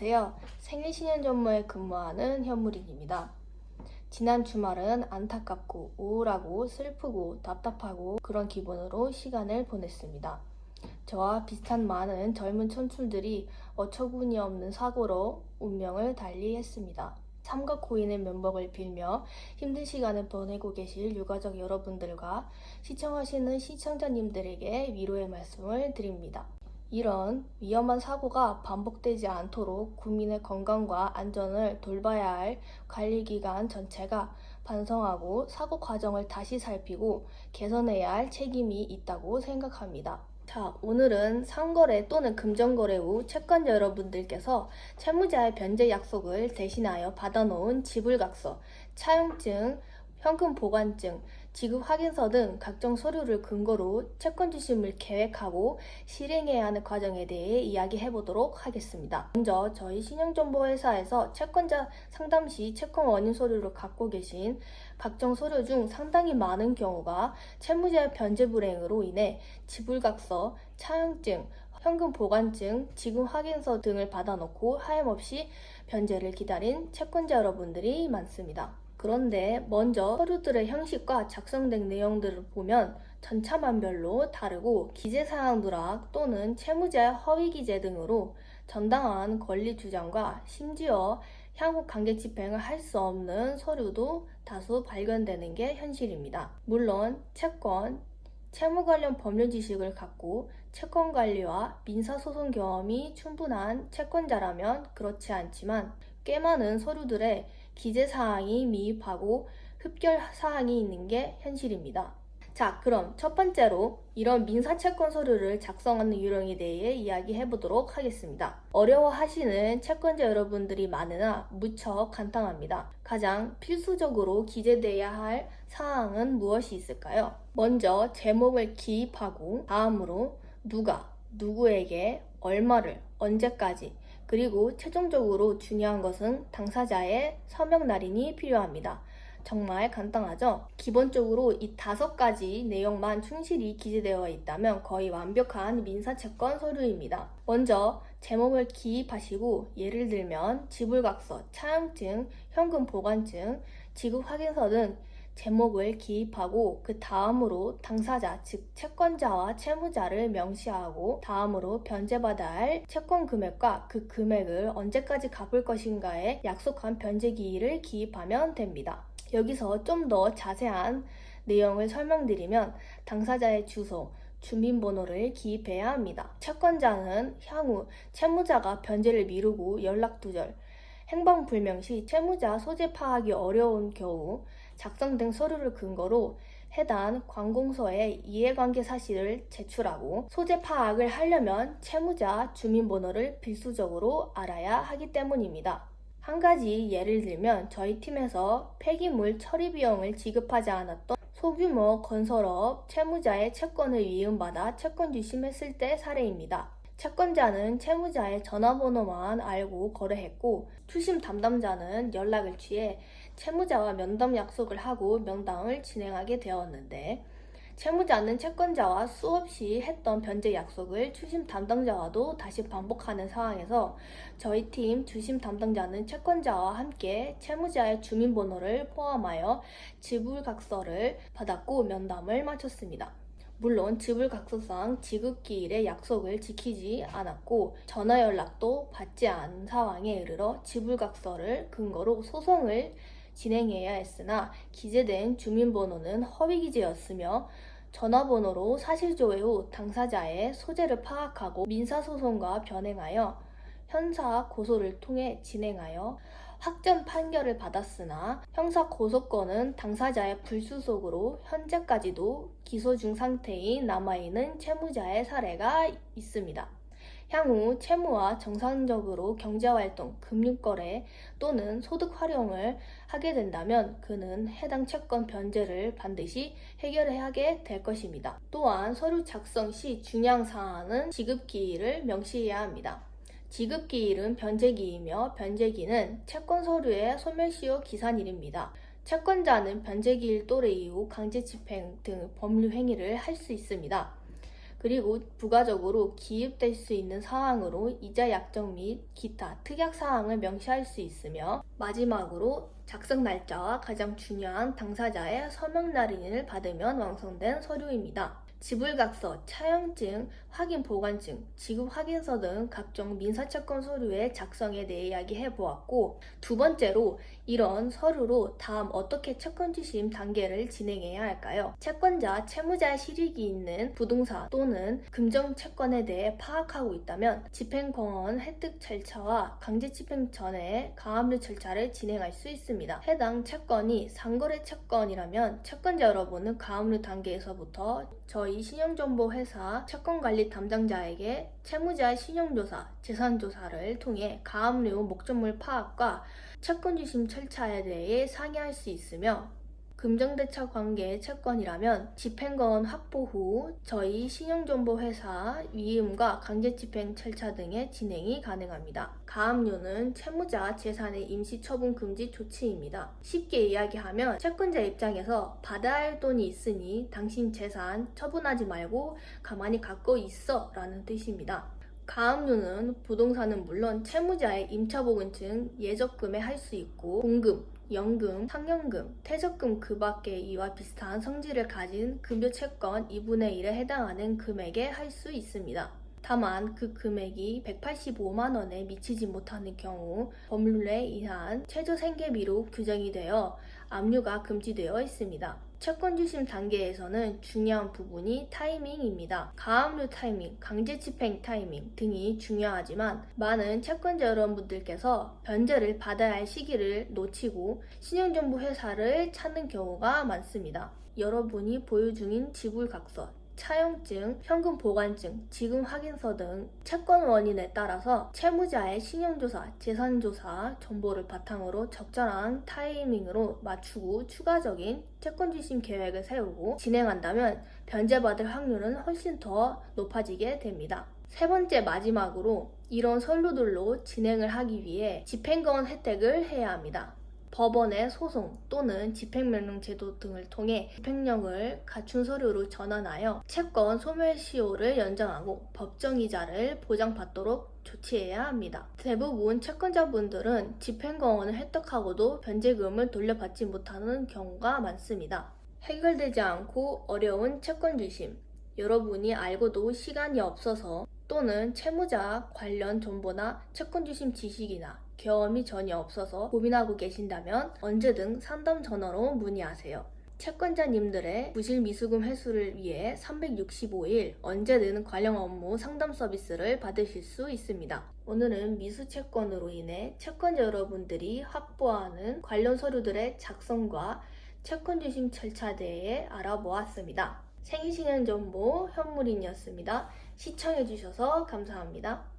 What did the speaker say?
안녕하세요. 생일신현전무에 근무하는 현무린입니다. 지난 주말은 안타깝고 우울하고 슬프고 답답하고 그런 기분으로 시간을 보냈습니다. 저와 비슷한 많은 젊은 촌출들이 어처구니 없는 사고로 운명을 달리했습니다. 삼가 고인의 면목을 빌며 힘든 시간을 보내고 계실 유가족 여러분들과 시청하시는 시청자님들에게 위로의 말씀을 드립니다. 이런 위험한 사고가 반복되지 않도록 국민의 건강과 안전을 돌봐야 할 관리기관 전체가 반성하고 사고 과정을 다시 살피고 개선해야 할 책임이 있다고 생각합니다. 자, 오늘은 상거래 또는 금전거래 후 채권자 여러분들께서 채무자의 변제 약속을 대신하여 받아놓은 지불각서, 차용증, 현금 보관증, 지급 확인서 등 각종 서류를 근거로 채권 주심을 계획하고 실행해야 하는 과정에 대해 이야기해 보도록 하겠습니다. 먼저 저희 신용정보회사에서 채권자 상담 시 채권 원인 서류를 갖고 계신 각종 서류 중 상당히 많은 경우가 채무자의 변제 불행으로 인해 지불각서, 차용증, 현금 보관증, 지급 확인서 등을 받아놓고 하염없이 변제를 기다린 채권자 여러분들이 많습니다. 그런데 먼저 서류들의 형식과 작성된 내용들을 보면 전차만별로 다르고 기재사항 누락 또는 채무자의 허위기재 등으로 정당한 권리 주장과 심지어 향후 강제 집행을 할 수 없는 서류도 다수 발견되는 게 현실입니다. 물론 채권, 채무 관련 법률 지식을 갖고 채권 관리와 민사소송 경험이 충분한 채권자라면 그렇지 않지만 꽤 많은 서류들의 기재사항이 미흡하고 흡결사항이 있는 게 현실입니다. 자, 그럼 첫 번째로 이런 민사채권 서류를 작성하는 요령에 대해 이야기해 보도록 하겠습니다. 어려워하시는 채권자 여러분들이 많으나 무척 간단합니다. 가장 필수적으로 기재돼야 할 사항은 무엇이 있을까요? 먼저 제목을 기입하고 다음으로 누가, 누구에게, 얼마를, 언제까지, 그리고 최종적으로 중요한 것은 당사자의 서명 날인이 필요합니다. 정말 간단하죠? 기본적으로 이 5가지 내용만 충실히 기재되어 있다면 거의 완벽한 민사채권 서류입니다. 먼저 제목을 기입하시고 예를 들면 지불각서, 차용증, 현금 보관증, 지급 확인서 등 제목을 기입하고 그 다음으로 당사자 즉 채권자와 채무자를 명시하고 다음으로 변제받아야 할 채권 금액과 그 금액을 언제까지 갚을 것인가에 약속한 변제기일을 기입하면 됩니다. 여기서 좀 더 자세한 내용을 설명드리면 당사자의 주소, 주민번호를 기입해야 합니다. 채권자는 향후 채무자가 변제를 미루고 연락두절, 행방불명 시 채무자 소재 파악이 어려운 경우 작성된 서류를 근거로 해당 관공서에 이해관계 사실을 제출하고 소재 파악을 하려면 채무자 주민번호를 필수적으로 알아야 하기 때문입니다. 한 가지 예를 들면 저희 팀에서 폐기물 처리 비용을 지급하지 않았던 소규모 건설업 채무자의 채권을 위임받아 채권 주심했을 때 사례입니다. 채권자는 채무자의 전화번호만 알고 거래했고 추심 담당자는 연락을 취해 채무자와 면담 약속을 하고 면담을 진행하게 되었는데 채무자는 채권자와 수없이 했던 변제 약속을 추심 담당자와도 다시 반복하는 상황에서 저희 팀 주심 담당자는 채권자와 함께 채무자의 주민번호를 포함하여 지불각서를 받았고 면담을 마쳤습니다. 물론 지불각서상 지급기일의 약속을 지키지 않았고 전화 연락도 받지 않은 상황에 이르러 지불각서를 근거로 소송을 진행해야 했으나 기재된 주민번호는 허위기재였으며 전화번호로 사실조회 후 당사자의 소재를 파악하고 민사소송과 변행하여 형사 고소를 통해 진행하여 확정 판결을 받았으나 형사 고소권은 당사자의 불수속으로 현재까지도 기소 중 상태인 남아있는 채무자의 사례가 있습니다. 향후 채무와 정상적으로 경제활동, 금융거래 또는 소득 활용을 하게 된다면 그는 해당 채권 변제를 반드시 해결하게 될 것입니다. 또한 서류 작성 시 중요한 사항은 지급기일을 명시해야 합니다. 지급기일은 변제기이며 변제기는 채권 서류의 소멸시효 기산일입니다. 채권자는 변제기일 또래 이후 강제집행 등 법률 행위를 할 수 있습니다. 그리고 부가적으로 기입될 수 있는 사항으로 이자 약정 및 기타 특약 사항을 명시할 수 있으며, 마지막으로 작성 날짜와 가장 중요한 당사자의 서명 날인을 받으면 완성된 서류입니다. 지불각서, 차용증, 확인 보관증, 지급 확인서 등 각종 민사채권 서류의 작성에 대해 이야기해 보았고, 두 번째로 이런 서류로 다음 어떻게 채권 주심 단계를 진행해야 할까요? 채권자, 채무자의 실익이 있는 부동산 또는 금전 채권에 대해 파악하고 있다면 집행권원 획득 절차와 강제집행 전에 가압류 절차를 진행할 수 있습니다. 해당 채권이 상거래 채권이라면 채권자 여러분은 가압류 단계에서부터 저희 신용정보회사 채권관리 담당자에게 채무자의 신용조사, 재산조사를 통해 가압류 목적물 파악과 채권주심 절차에 대해 상의할 수 있으며, 금전대차 관계의 채권이라면 집행권 확보 후 저희 신용정보회사 위임과 강제집행 절차 등의 진행이 가능합니다. 가압류는 채무자 재산의 임시처분 금지 조치입니다. 쉽게 이야기하면 채권자 입장에서 받아야 할 돈이 있으니 당신 재산 처분하지 말고 가만히 갖고 있어 라는 뜻입니다. 가압류는 부동산은 물론 채무자의 임차보증, 예적금에 할 수 있고, 공금, 연금, 상여금, 퇴적금 그 밖의 이와 비슷한 성질을 가진 급여채권 2분의 1에 해당하는 금액에 할 수 있습니다. 다만 그 금액이 185만 원에 미치지 못하는 경우 법률에 의한 최저생계비로 규정이 되어 압류가 금지되어 있습니다. 채권주심 단계에서는 중요한 부분이 타이밍입니다. 가압류 타이밍, 강제집행 타이밍 등이 중요하지만 많은 채권자 여러분들께서 변제를 받아야 할 시기를 놓치고 신용정보회사를 찾는 경우가 많습니다. 여러분이 보유 중인 지불각서, 차용증, 현금 보관증, 지급 확인서 등 채권 원인에 따라서 채무자의 신용조사, 재산조사 정보를 바탕으로 적절한 타이밍으로 맞추고 추가적인 채권주심 계획을 세우고 진행한다면 변제받을 확률은 훨씬 더 높아지게 됩니다. 세 번째, 마지막으로 이런 서류들로 진행을 하기 위해 집행권 혜택을 해야 합니다. 법원의 소송 또는 집행명령 제도 등을 통해 집행력을 갖춘 서류로 전환하여 채권 소멸시효를 연장하고 법정이자를 보장받도록 조치해야 합니다. 대부분 채권자분들은 집행권을 획득하고도 변제금을 돌려받지 못하는 경우가 많습니다. 해결되지 않고 어려운 채권주심, 여러분이 알고도 시간이 없어서 또는 채무자 관련 정보나 채권주심 지식이나 경험이 전혀 없어서 고민하고 계신다면 언제든 상담 전화로 문의하세요. 채권자님들의 부실 미수금 회수를 위해 365일 언제든 관련 업무 상담 서비스를 받으실 수 있습니다. 오늘은 미수채권으로 인해 채권자 여러분들이 확보하는 관련 서류들의 작성과 채권주심 절차에 대해 알아보았습니다. 생신년정보 현무린이었습니다. 시청해주셔서 감사합니다.